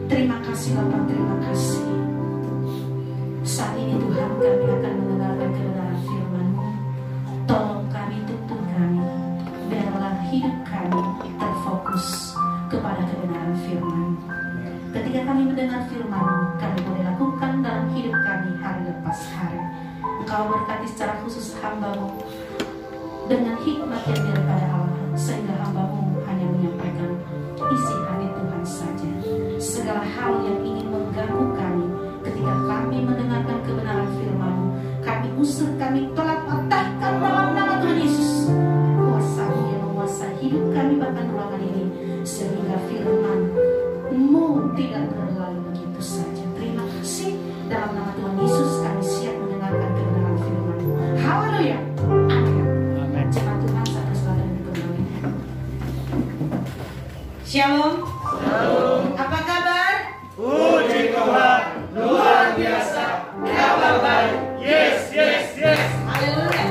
Terima kasih Bapak, terima kasih. Saat ini Tuhan kami akan mendengarkan kebenaran firman-Mu. Tolong kami, tuntun kami, biarlah hidup kami terfokus kepada kebenaran firman. Ketika kami mendengar firman, kami boleh lakukan dalam hidup kami hari lepas hari. Engkau berkati secara khusus hamba-Mu dengan hikmat yang daripada Allah, sehingga hamba-Mu hanya menyampaikan isi hati Tuhan saja. Segala hal yang ingin mengganggu kami ketika kami mendengarkan kebenaran firman-Mu, kami usir, kami tolak, patahkan dalam nama Tuhan Yesus. Kuasa-Mu yang menguasai hidup kami bahkan ruangan ini, sehingga firman-Mu tidak berlalu begitu saja. Terima kasih. Dalam nama Tuhan Yesus kami siap mendengarkan kebenaran firman-Mu. Haleluya. Amin. Jemaat Tuhan, satu saudara yang diberkati. Shalom. Shalom. Apa kabar? Puji Tuhan, luar biasa, kabar baik. Yes, yes, yes. Haleluya.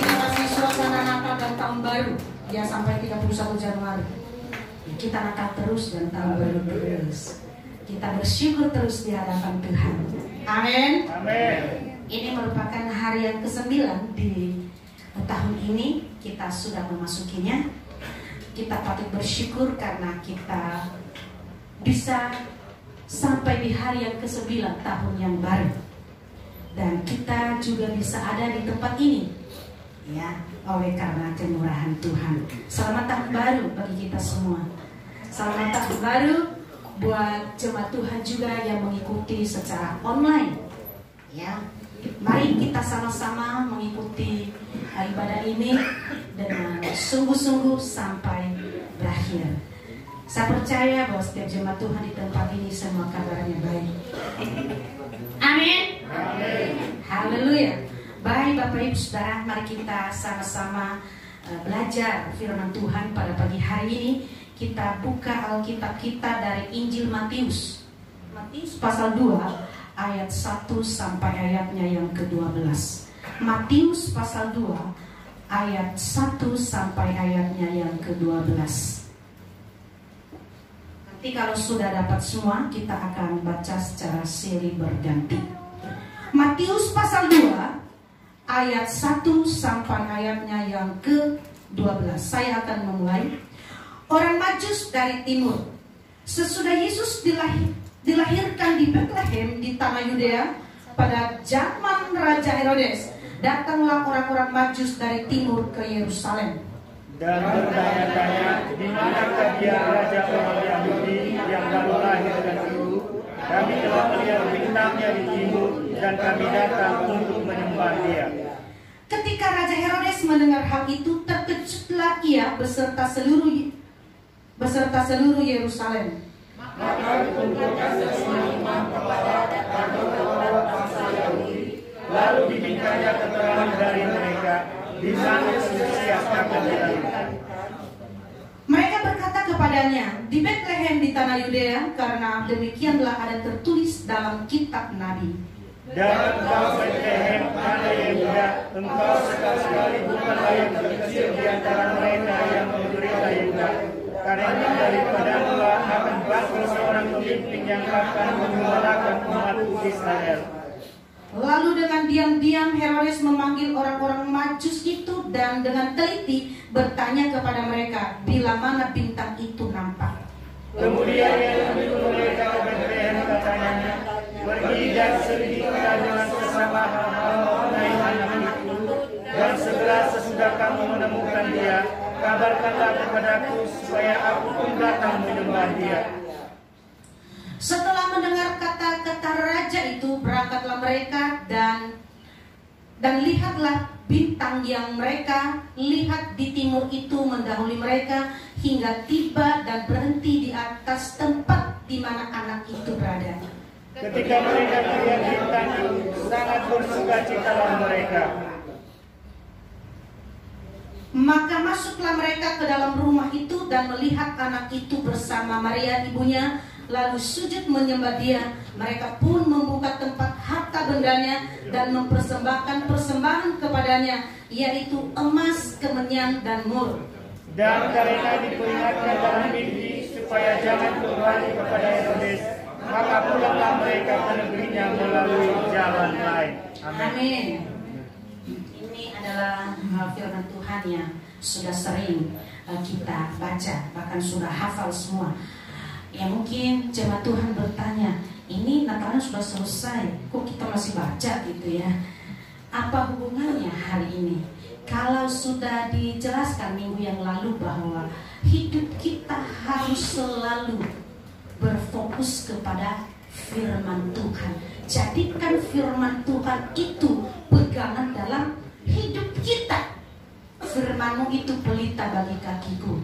Ini masih suasana Natal dan Tahun Baru. Ya, sampai 31 Januari. Kita Natal terus dan Tahun Baru terus. Kita bersyukur terus di hadapan Tuhan. Amin. Amin. Ini merupakan hari yang ke-9 di tahun ini. Kita sudah memasukinya. Kita patut bersyukur karena kita bisa sampai di hari yang ke-9 tahun yang baru. Dan kita juga bisa ada di tempat ini, ya, oleh karena kemurahan Tuhan. Selamat tahun baru bagi kita semua. Selamat tahun baru buat jemaat Tuhan juga yang mengikuti secara online, ya. Mari kita sama-sama mengikuti ibadah ini dengan sungguh-sungguh sampai berakhir. Saya percaya bahwa setiap jemaat Tuhan di tempat ini semua kabarnya baik. Amin. Amin. Haleluya. Baik Bapak Ibu Saudara, mari kita sama-sama belajar firman Tuhan pada pagi hari ini. Kita buka Alkitab kita dari Injil Matius. Matius pasal 2 ayat 1 sampai ayatnya yang ke-12. Matius pasal 2 ayat 1 sampai ayatnya yang ke-12. Nanti kalau sudah dapat semua, kita akan baca secara silih berganti. Matius pasal 2 ayat 1 sampai ayatnya yang ke-12. Saya akan memulai. Orang Majus dari timur. Sesudah Yesus dilahirkan di Bethlehem di tanah Yudea pada zaman Raja Herodes, datanglah orang-orang Majus dari timur ke Yerusalem Dan bertanya-tanya, di manakah dia raja orang Yahudi yang baru lahir dan itu? Kami telah melihat bintangnya di timur dan kami datang untuk menyembah dia. Ketika Raja Herodes mendengar hal itu, terkejutlah ia beserta seluruh Yerusalem. Maka dikumpulkan semua imam kepala dan kepala bangsa Yahudi, lalu dimintanya keterangan dari mereka di mana Mesias akan dilahirkan. Mereka berkata kepadanya, di Bethlehem di tanah Yudea, karena demikianlah ada tertulis dalam kitab Nabi. Dan engkau Bethlehem, tanah Yehuda, engkau sekali-kali bukanlah yang terkecil di antara mereka yang menderita Yehuda. Karena daripadamulah akan bangkit seorang pemimpin yang akan menggembalakan umatku Israel. Lalu dengan diam-diam Herodes memanggil orang-orang Majus itu dan dengan teliti bertanya kepada mereka bila mana bintang itu nampak. Kemudian ia menyuruh mereka ke Bethlehem, katanya, pergi dan selidiklah dengan sesama hal mengenai anak itu, dan segera sesudah kamu menemukan dia, kabarkanlah kepadaku supaya aku pun datang menyembah dia. Setelah mendengar kata-kata raja itu, berangkatlah mereka dan lihatlah bintang yang mereka lihat di timur itu mendahului mereka hingga tiba dan berhenti di atas tempat di mana anak itu berada. Ketika mereka melihat bintang itu, sangat bersukacitalah mereka. Maka masuklah mereka ke dalam rumah itu dan melihat anak itu bersama Maria ibunya, lalu sujud menyembah dia. Mereka pun membuka tempat harta bendanya dan mempersembahkan persembahan kepadanya, yaitu emas, kemenyan, dan mur. Dan karena diperingatkan dalam mimpi supaya jangan kembali kepada Herodes, maka pulanglah mereka ke negerinya melalui jalan lain. Amin. Ini adalah firman Tuhan yang sudah sering kita baca, bahkan sudah hafal semua. Ya mungkin jemaat Tuhan bertanya, ini Natalnya sudah selesai, kok kita masih baca gitu ya? Apa hubungannya hari ini? Kalau sudah dijelaskan minggu yang lalu bahwa hidup kita harus selalu berfokus kepada firman Tuhan. Jadikan firman Tuhan itu pegangan dalam hidup kita. Firman-Mu itu pelita bagi kakiku.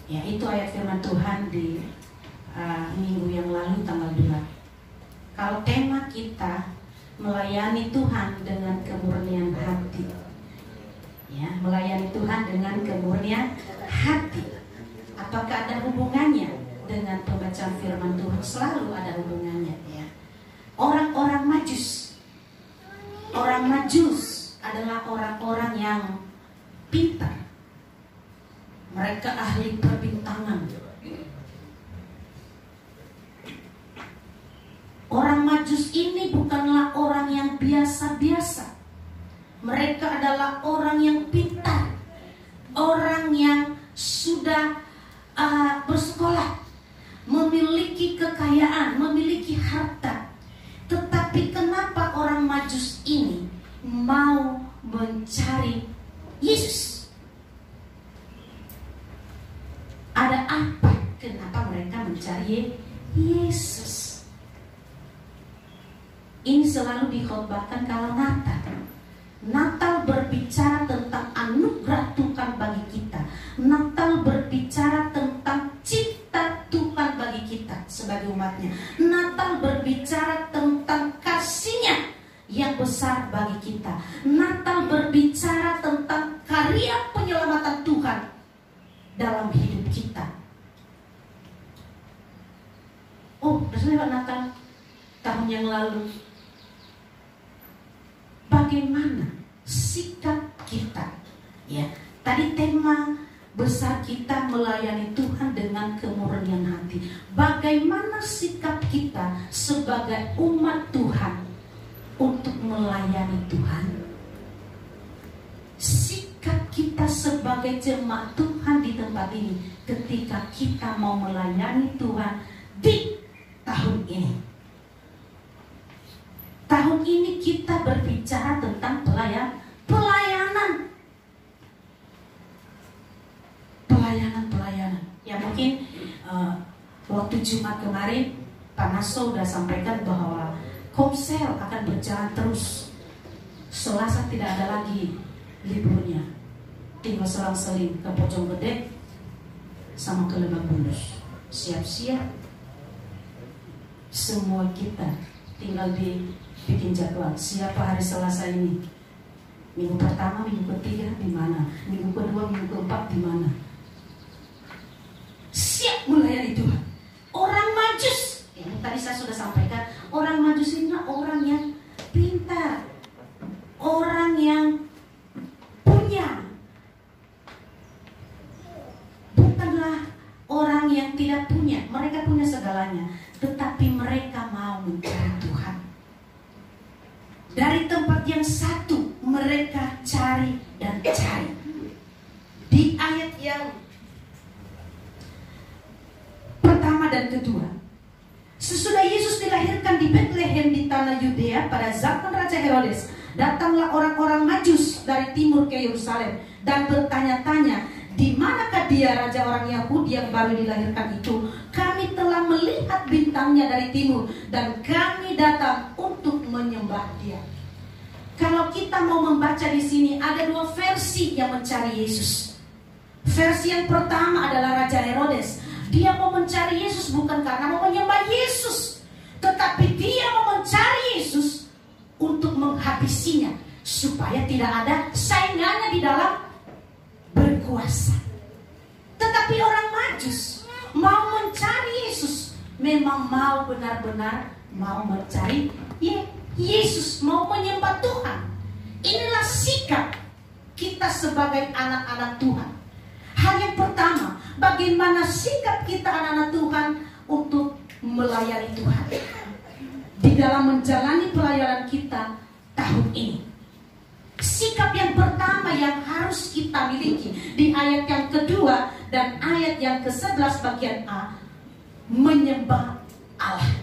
Ya, itu ayat firman Tuhan di minggu yang lalu tanggal 2. Kalau tema kita melayani Tuhan dengan kemurnian hati, ya, melayani Tuhan dengan kemurnian hati, apakah ada hubungannya dengan pembacaan firman Tuhan? Selalu ada hubungannya, ya. Orang-orang Majus adalah orang-orang yang pintar. Mereka ahli perbintangan. Orang Majus ini bukanlah orang yang biasa-biasa. Mereka adalah orang yang pintar, orang yang sudah bersekolah, memiliki kekayaan, memiliki harta. Tetapi kenapa orang Majus ini mau mencari Yesus? Ada apa? Kenapa mereka mencari Yesus? Ini selalu dikhotbahkan kalau Natal. Natal berbicara tentang anugerah Tuhan bagi kita. Natal berbicara tentang cipta Tuhan bagi kita sebagai umatnya. Natal berbicara tentang kasih-Nya yang besar bagi kita. Natal berbicara tentang karya penyelamatan Tuhan dalam hidup kita. Oh, sudah lewat Natal tahun yang lalu. Bagaimana sikap kita? Ya, tadi tema besar kita melayani Tuhan dengan kemurnian hati. Bagaimana sikap kita sebagai umat Tuhan untuk melayani Tuhan? Sikap kita sebagai jemaat Tuhan di tempat ini ketika kita mau melayani Tuhan di tahun ini. Tahun ini kita berbicara tentang pelayanan. Ya mungkin waktu Jumat kemarin Pak Naso sudah sampaikan bahwa Komsel akan berjalan terus. Selasa tidak ada lagi liburnya. Tinggal selang-seling ke Bojonggede sama ke Lebak Bulus. Siap-siap semua kita tinggal bikin jadwal. Siapa hari Selasa ini? Minggu pertama, minggu ketiga di mana? Minggu kedua, minggu keempat di mana? Siap melayani Tuhan. Orang Majus, yang tadi saya sudah sampaikan, orang Majus ini orang yang pintar, orang yang punya, bukanlah orang yang tidak punya. Mereka punya segalanya, tetapi mereka mau mencari Tuhan. Dari tempat yang satu mereka cari dan cari. Di ayat yang pertama dan kedua, sesudah Yesus dilahirkan di Bethlehem di tanah Yudea pada zaman Raja Herodes, datanglah orang-orang Majus dari timur ke Yerusalem dan bertanya-tanya, di manakah dia raja orang Yahudi yang baru dilahirkan itu? Kami telah melihat bintangnya dari timur dan kami datang untuk menyembah dia. Kalau kita mau membaca di sini ada dua versi yang mencari Yesus. Versi yang pertama adalah Raja Herodes. Dia mau mencari Yesus bukan karena mau menyembah Yesus, tetapi dia mau mencari Yesus untuk menghabisinya supaya tidak ada saingannya di dalam berkuasa. Tetapi orang Majus mau mencari Yesus, memang mau benar-benar mau mencari Yesus, mau menyembah Tuhan. Inilah sikap kita sebagai anak-anak Tuhan. Hal yang pertama, bagaimana sikap kita anak-anak Tuhan untuk melayani Tuhan, di dalam menjalani pelayanan kita tahun ini. Sikap yang pertama yang harus kita miliki di ayat yang kedua dan ayat yang ke-11 bagian A, menyembah Allah.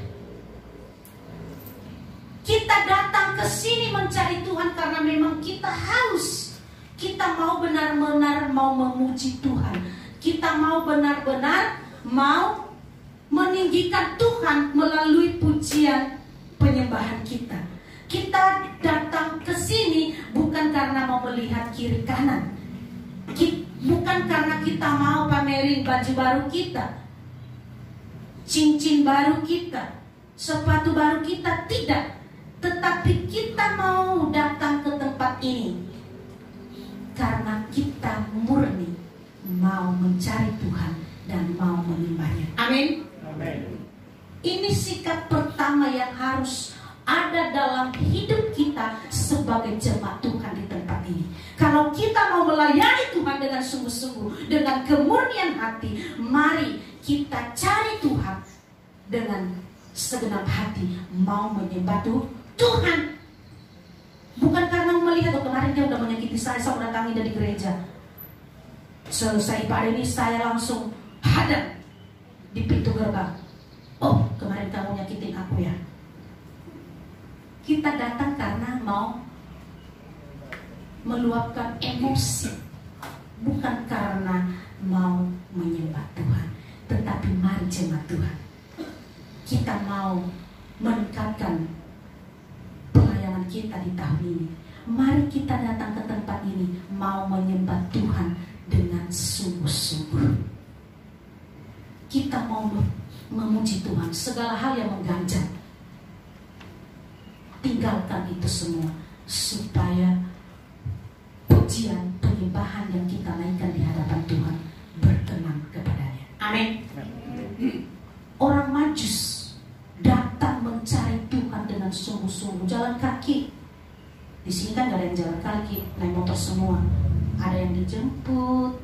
Kita datang ke sini mencari Tuhan karena memang kita haus. Kita mau benar-benar mau memuji Tuhan. Kita mau benar-benar mau meninggikan Tuhan melalui pujian penyembahan kita. Kita datang ke sini bukan karena mau melihat kiri kanan. Bukan karena kita mau pamerin baju baru kita, cincin baru kita, sepatu baru kita, tidak. Tetapi kita mau datang ke tempat ini karena kita murni mau mencari Tuhan dan mau menyembahnya. Amin. Amin. Ini sikap pertama yang harus ada dalam hidup kita sebagai jemaat Tuhan di tempat ini. Kalau kita mau melayani Tuhan dengan sungguh-sungguh, dengan kemurnian hati, mari kita cari Tuhan dengan segenap hati, mau menyembah Tuhan. Bukan karena melihat, kemarin dia udah menyakiti saya mendatangi dari gereja. Selesai ibadah ini saya langsung hadap di pintu gerbang. Oh, kemarin kamu nyakitin aku ya. Kita datang karena mau meluapkan emosi, bukan karena mau menyembah Tuhan. Tetapi mari jemaat Tuhan, kita mau meningkatkan pelayanan kita di tahun ini. Mari kita datang ke tempat ini mau menyembah Tuhan dengan sungguh-sungguh. Kita mau memuji Tuhan, segala hal yang mengganjal, tinggalkan itu semua supaya pujian penyembahan yang kita naikkan di hadapan Tuhan berkenan kepadanya. Amin. Orang Majus datang mencari Tuhan dengan sungguh-sungguh, jalan kaki. Di sini kan gak ada yang jalan kaki, naik motor semua. Ada yang dijemput,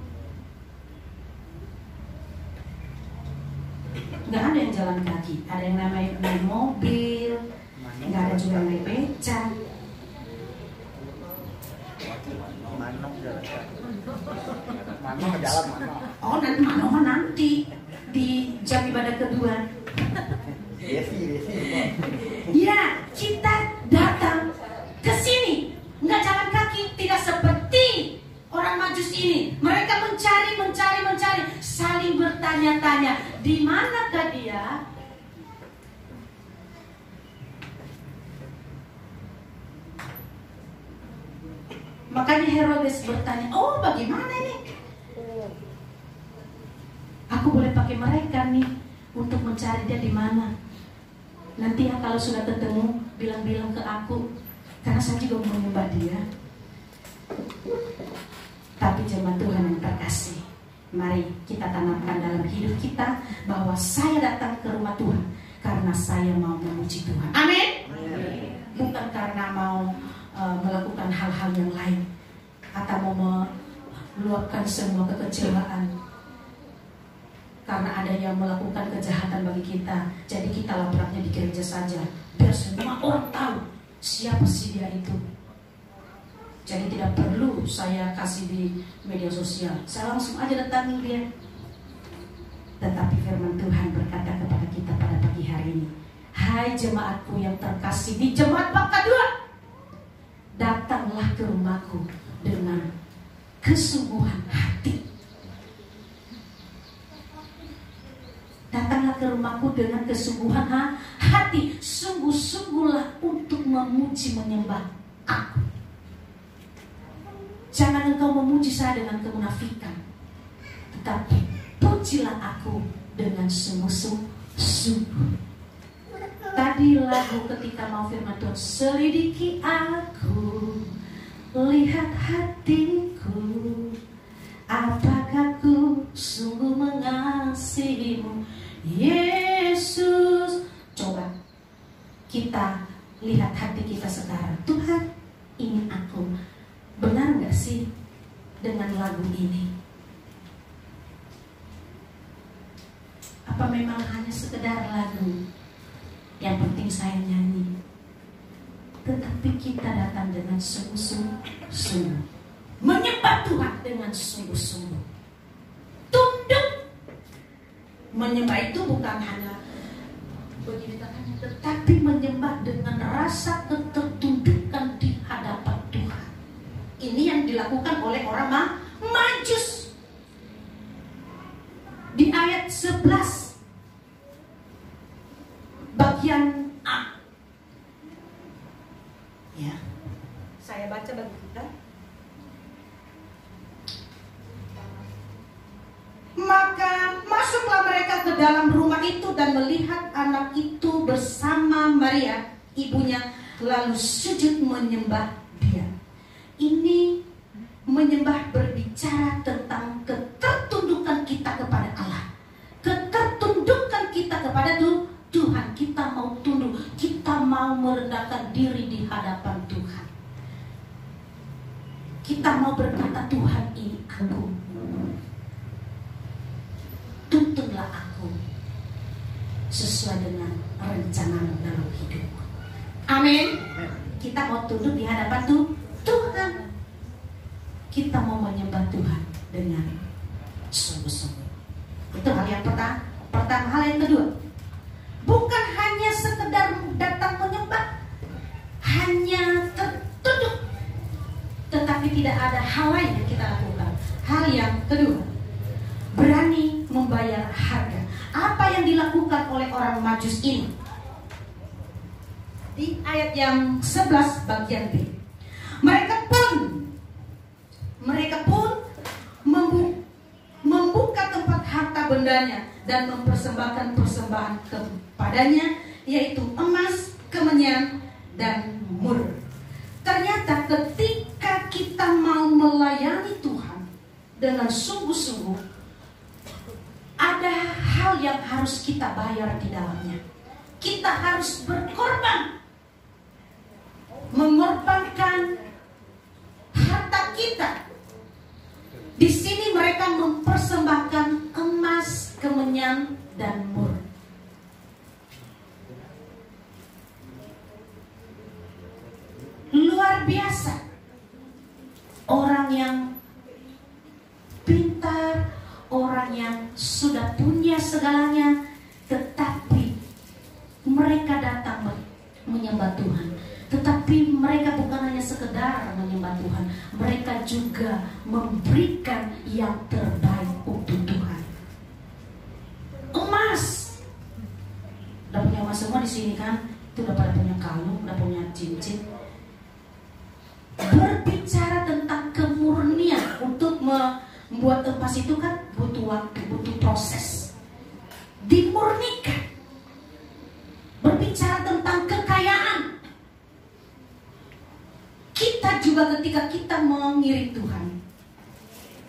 gak ada yang jalan kaki. Ada yang namanya naik mobil, gak ada juga yang naik beca. Manok jalan kaki. Manok jalan manok. Oh, nanti di jam ibadah kedua. Ya, kita datang ke sini nggak jalan kaki, tidak seperti orang Majus ini. Mereka mencari, saling bertanya-tanya, di manakah dia? Makanya Herodes bertanya, oh bagaimana ini? Aku boleh pakai mereka nih untuk mencari dia di mana? Nanti ya kalau sudah ketemu, bilang-bilang ke aku, karena saya juga mau menyembah dia. Tapi jemaat Tuhan yang terkasih, mari kita tanamkan dalam hidup kita bahwa saya datang ke rumah Tuhan karena saya mau memuji Tuhan. Amin. Bukan karena mau melakukan hal-hal yang lain atau mau meluapkan semua kekecewaan karena ada yang melakukan kejahatan bagi kita, jadi kita lapraknya di gereja saja biar semua orang tahu siapa sih dia itu. Jadi tidak perlu saya kasih di media sosial, saya langsung aja datangi dia. Tetapi firman Tuhan berkata kepada kita pada pagi hari ini, hai jemaatku yang terkasih di jemaat Bangka 2, datanglah ke rumahku dengan kesungguhan hati. Datanglah ke rumahku dengan kesungguhan hati. Sungguh-sungguhlah untuk memuji menyembah aku. Jangan engkau memuji saya dengan kemunafikan, tetapi pujilah aku dengan sungguh-sungguh. Tadi lagu ketika mau firman Tuhan, selidiki aku, lihat hatiku, apakah ku sungguh mengasihimu Yesus. Coba kita lihat hati kita sekarang. Tuhan, ini aku, benar gak sih dengan lagu ini? Apa memang hanya sekedar lagu. Yang penting saya nyanyi. Tetapi kita datang dengan sungguh-sungguh, menyembah Tuhan dengan sungguh-sungguh, tunduk. Menyembah itu bukan hanya begini tangannya, tetapi menyembah dengan rasa ketertundukan di hadapan Tuhan. Ini yang dilakukan oleh orang Majus. Di ayat 11 bagian A. Ya, saya baca bagi kita. Maka masuklah mereka ke dalam rumah itu dan melihat anak itu bersama Maria, ibunya, lalu sujud menyembah dia. Ini menyembah berbicara tentang ketertundukan kita kepada Allah. Ketertundukan kita kepada Tuhan. Kita mau tunduk, kita mau merendahkan diri di hadapan Tuhan. Kita mau berkata, Tuhan ini aku. Tuntunlah aku sesuai dengan rencana dalam hidupku. Amin. Kita mau tunduk di hadapan Tuhan. Kita mau menyembah Tuhan dengan sungguh-sungguh. Itu hal yang pertama. Hal yang kedua, bukan hanya sekedar datang menyembah, hanya tertunduk, tetapi tidak ada hal lain yang kita lakukan. Hal yang kedua, berani membayar harga. Apa yang dilakukan oleh orang Majus ini? Di ayat yang 11 bagian B. Mereka pun membuka tempat harta bendanya dan mempersembahkan persembahan kepadanya, yaitu emas, kemenyan, dan mur. Ternyata ketika kita mau melayani Tuhan dengan sungguh-sungguh, ada hal yang harus kita bayar di dalamnya. Kita harus berkorban, mengorbankan harta kita. Di sini mereka mempersembahkan emas, kemenyan, dan mur. Luar biasa. Orang yang pintar, orang yang sudah punya segalanya, tetapi mereka datang menyembah Tuhan. Tetapi mereka bukan hanya sekedar menyembah Tuhan, mereka juga memberikan yang terbaik untuk Tuhan. Emas, udah punya emas semua di sini kan? Itu udah pada punya kalung, udah punya cincin. Berbicara tentang kemurnian. Untuk membuat emas itu kan butuh waktu, butuh proses. Dimurnikan. Berbicara tentang kekayaan. Kita juga ketika kita mengiring Tuhan,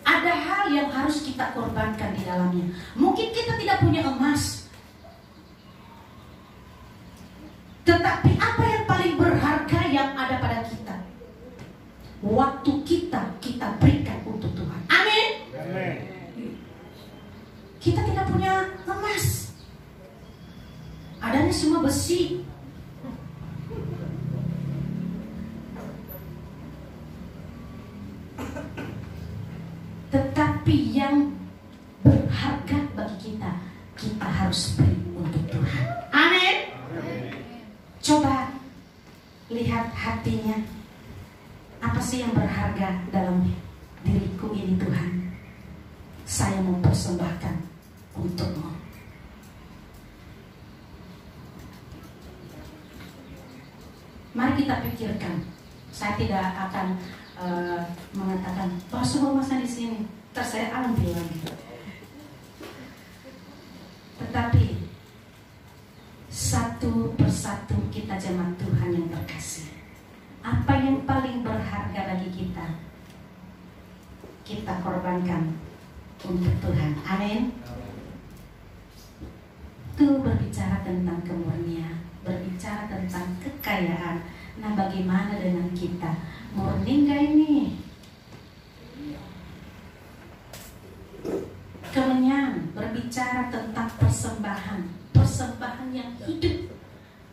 ada hal yang harus kita korbankan di dalamnya. Mungkin kita tidak punya emas, tetapi apa yang paling berharga yang ada pada kita? Waktu kita berikan untuk Tuhan. Amin. Amin. Kita tidak punya emas, adanya semua besi. Tetapi yang berharga bagi kita, kita harus beri untuk Tuhan. Amin. Coba lihat hatinya. Apa sih yang berharga dalam diriku ini Tuhan? Saya mempersembahkan untukmu. Mari kita pikirkan. Saya tidak akan mengatakan bahwa semua masa di sini, terus saya ambil lagi. Tetapi satu persatu kita jemaat Tuhan yang terkasih, apa yang paling berharga bagi kita, kita korbankan untuk Tuhan. Amin. Itu berbicara tentang kemurnian, berbicara tentang kekayaan. Nah, bagaimana dengan kita? Murni enggak ini? Kemenyan berbicara tentang persembahan. Tuhan yang hidup.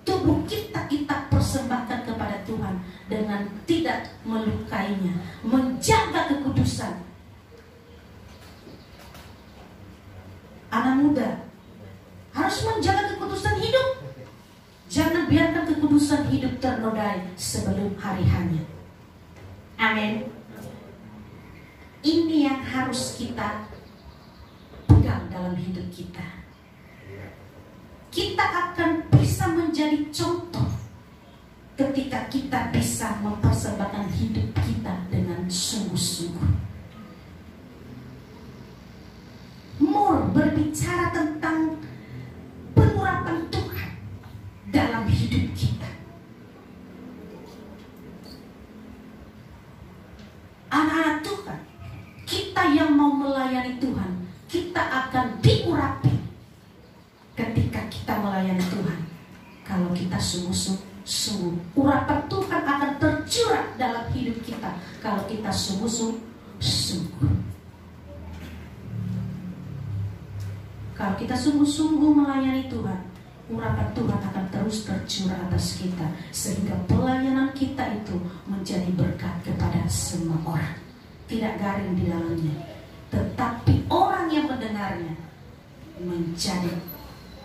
Tubuh kita persembahkan kepada Tuhan dengan tidak melukainya, menjaga kekudusan. Anak muda harus menjaga kekudusan hidup. Jangan biarkan kekudusan hidup ternodai sebelum hari hanya. Amin. Ini yang harus kita pegang dalam hidup kita. Kita akan bisa menjadi contoh ketika kita bisa mempersembahkan hidup kita dengan sungguh-sungguh. Mur berbicara tentang pengurapan Tuhan dalam hidup kita. Anak-anak Tuhan, kita yang mau melayani Tuhan, kita akan diurapi ketika kita melayani Tuhan. Kalau kita sungguh-sungguh, urapan Tuhan akan tercurah dalam hidup kita kalau kita sungguh-sungguh. Kalau kita sungguh-sungguh melayani Tuhan, urapan Tuhan akan terus tercurah atas kita, sehingga pelayanan kita itu menjadi berkat kepada semua orang. Tidak garing di dalamnya, tetapi orang yang mendengarnya menjadi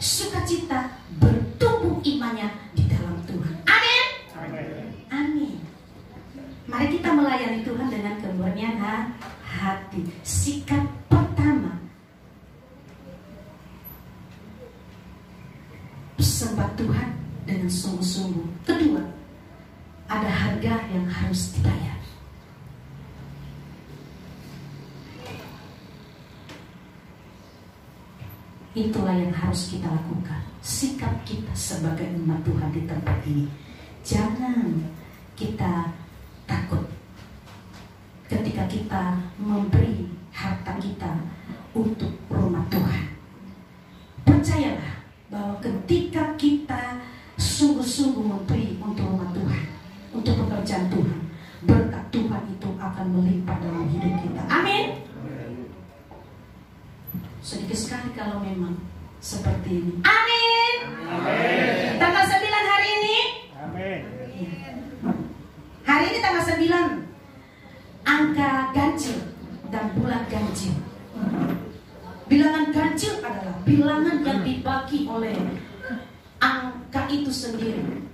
sukacita, bertumbuh imannya di dalam Tuhan. Amin. Amin. Mari kita melayani Tuhan dengan kemurnian hati. Sikap pertama, sembah Tuhan dengan sungguh-sungguh. Kedua, ada harga yang harus dibayar. Itulah yang harus kita lakukan. Sikap kita sebagai umat Tuhan di tempat ini. Jangan kita takut ketika kita memberi harta kita untuk rumah Tuhan. Percayalah bahwa ketika kita sungguh-sungguh memberi untuk rumah Tuhan, untuk pekerjaan Tuhan, berkat Tuhan itu akan melimpah dalam hidup kita. Amin. Sedikit sekali kalau memang seperti ini. Amin. Amin. Tanggal 9 hari ini. Amin. Hari ini tanggal 9, angka ganjil dan bulan ganjil. Bilangan ganjil adalah bilangan yang dibagi oleh angka itu sendiri,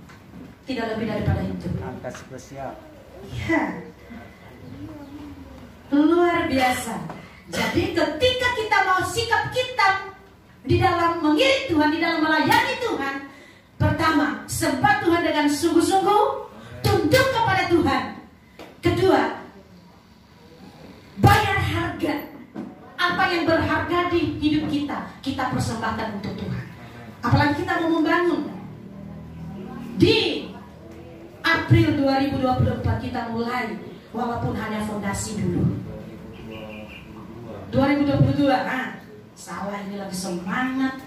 tidak lebih daripada itu. Angka spesial. Ya, luar biasa. Jadi ketika kita mau sikap kita di dalam mengiring Tuhan, di dalam melayani Tuhan, pertama, sembah Tuhan dengan sungguh-sungguh, tunduk kepada Tuhan. Kedua, bayar harga. Apa yang berharga di hidup kita, kita persembahkan untuk Tuhan. Apalagi kita mau membangun. Di April 2024 kita mulai, walaupun hanya fondasi dulu. 2022, salah, ini lagi semangat.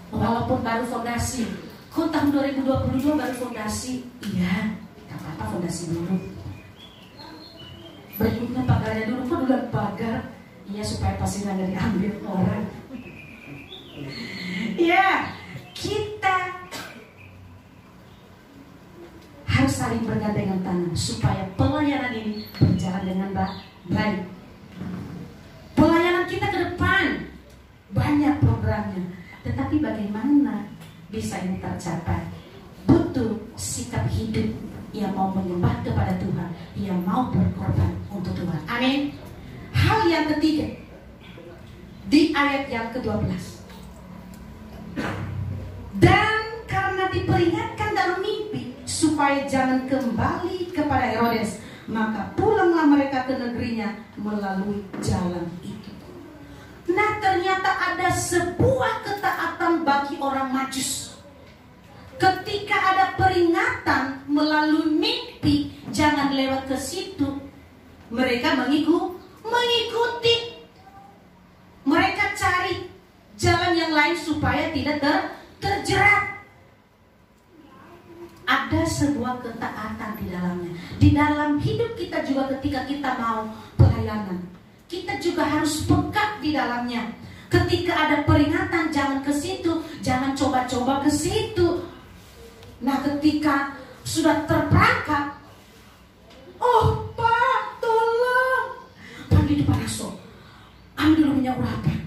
Walaupun baru fondasi. Kok tahun 2022 baru fondasi? Iya, gak apa-apa fondasi dulu. Berikutnya pagarnya dulu, kok dulu pagar? Iya, supaya pasirnya gak diambil orang. Iya, kita harus saling bergandengan tangan supaya pelayanan ini berjalan dengan baik. Pelayanan kita ke depan banyak programnya, tetapi bagaimana bisa ini tercapai? Butuh sikap hidup yang mau menyembah kepada Tuhan, yang mau berkorban untuk Tuhan. Amin. Hal yang ketiga, di ayat yang ke-12, dan karena diperingatkan dalam mimpi supaya jangan kembali kepada Herodes, maka pulanglah mereka ke negerinya melalui jalan itu. Nah, ternyata ada sebuah ketaatan bagi orang Majus. Ketika ada peringatan melalui mimpi, jangan lewat ke situ. Mereka mengikuti. Mereka cari jalan yang lain supaya tidak terjerat. Ada sebuah ketaatan di dalamnya. Di dalam hidup kita juga ketika kita mau pelayanan, kita juga harus peka di dalamnya. Ketika ada peringatan, jangan ke situ, situ. Nah, ketika sudah terperangkap, oh Pak, tolong, panggil di Panaso, ambil dulu minyak urapan.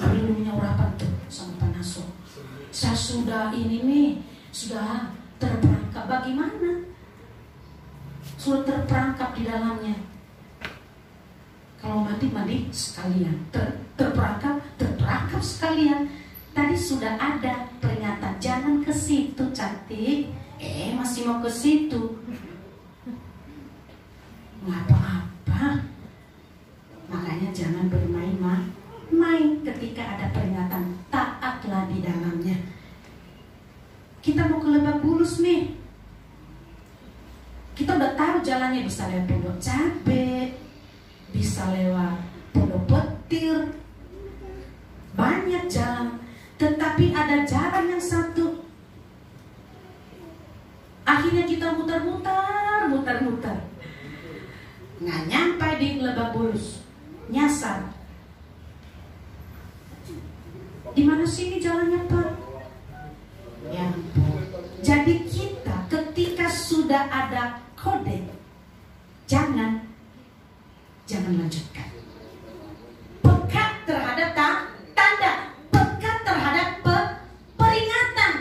Ambil dulu minyak urapan tuh sama Panaso. Saya sudah ini nih, sudah terperangkap. Bagaimana? Sudah terperangkap di dalamnya. Kalau mandi sekalian, terperangkap sekalian. Tadi sudah ada peringatan, jangan ke situ cantik. Masih mau ke situ. Nggak apa-apa. Makanya jangan bermain-main ketika ada peringatan. Taatlah di dalamnya. Kita mau ke Lebak Bulus nih. Kita udah tahu jalannya, bisa lewat Pondok Cabe, bisa lewat Pondok Petir, banyak jalan. Tetapi ada jalan yang satu, akhirnya kita muter-muter, nggak nyampe di Lebak Bulus, nyasar. Di mana sih ini jalannya Pak? Ya ampun. Jadi kita ketika sudah ada kode, jangan lanjutkan. Pekat terhadap tanda, pekat terhadap peringatan.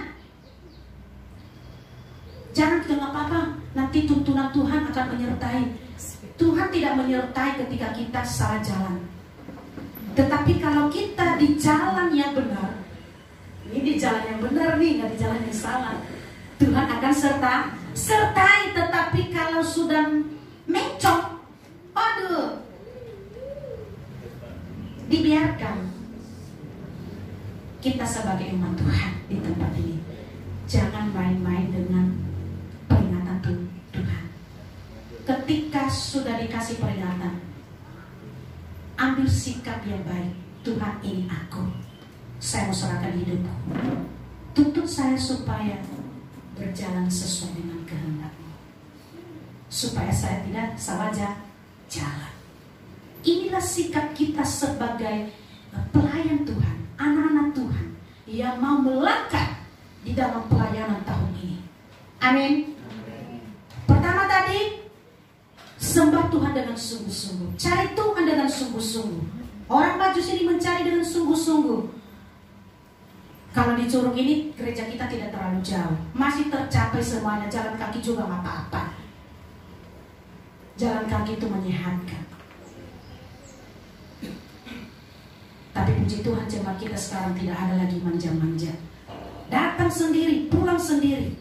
Jangan kita nggak apa-apa, nanti tuntunan Tuhan akan menyertai. Tuhan tidak menyertai ketika kita salah jalan. Tetapi kalau kita di jalan yang benar, ini di jalan yang benar nih, nggak di jalan yang salah, Tuhan akan sertai. Tetapi kalau sudah mencong, aduh, dibiarkan. Kita sebagai umat Tuhan di tempat ini, jangan main-main dengan peringatan Tuhan. Ketika sudah dikasih peringatan, ambil sikap yang baik. Tuhan, ini aku, saya mau serahkan hidupku. Tuntut saya supaya berjalan sesuai dengan kehendak-Mu, supaya saya tidak salah jalan. Inilah sikap kita sebagai pelayan Tuhan, anak-anak Tuhan yang mau melangkah di dalam pelayanan tahun ini. Amin. Pertama tadi, sembah Tuhan dengan sungguh-sungguh, cari Tuhan dengan sungguh-sungguh. Orang Majus ini mencari dengan sungguh-sungguh. Kalau di Curug ini gereja kita tidak terlalu jauh, masih tercapai semuanya. Jalan kaki juga nggak apa-apa. Jalan kaki itu menyehatkan. Tapi puji Tuhan, jemaat kita sekarang tidak ada lagi manja-manja. Datang sendiri, pulang sendiri.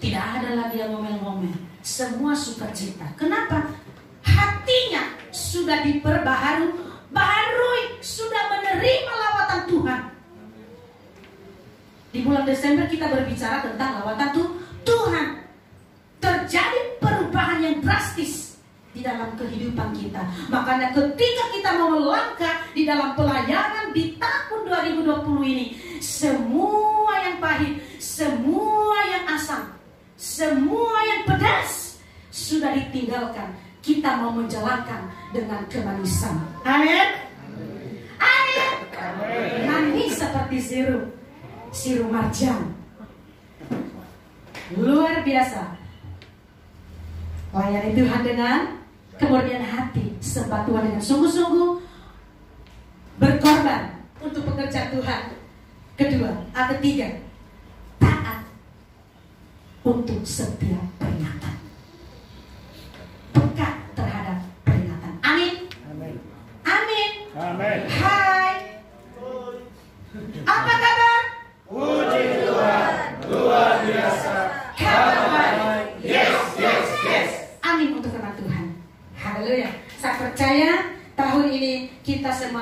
Tidak ada lagi yang ngomel-ngomel. Semua sukacita. Kenapa? Hatinya sudah diperbaharui, sudah menerima lawatan Tuhan. Di bulan Desember kita berbicara tentang lawatan Tuhan. Terjadi perubahan yang drastis di dalam kehidupan kita. Makanya ketika kita mau melangkah di dalam pelayanan di tahun 2020 ini, semua yang pahit, semua yang asam, semua yang pedas sudah ditinggalkan. Kita mau menjalankan dengan kemanisan. Amin. Amin. Manis seperti sirup marjan. Luar biasa. Layani Tuhan dengan kemurnian hati, sembah Tuhan dengan sungguh-sungguh, berkorban untuk pekerjaan Tuhan. Ketiga, taat untuk setiap peringatan. Pekat terhadap peringatan. Amin. Amin. Hai. Apa kabar? Puji Tuhan, luar biasa. Kabar. Yes. Amin untuk firman Tuhan. Haleluya. Saya percaya tahun ini kita semua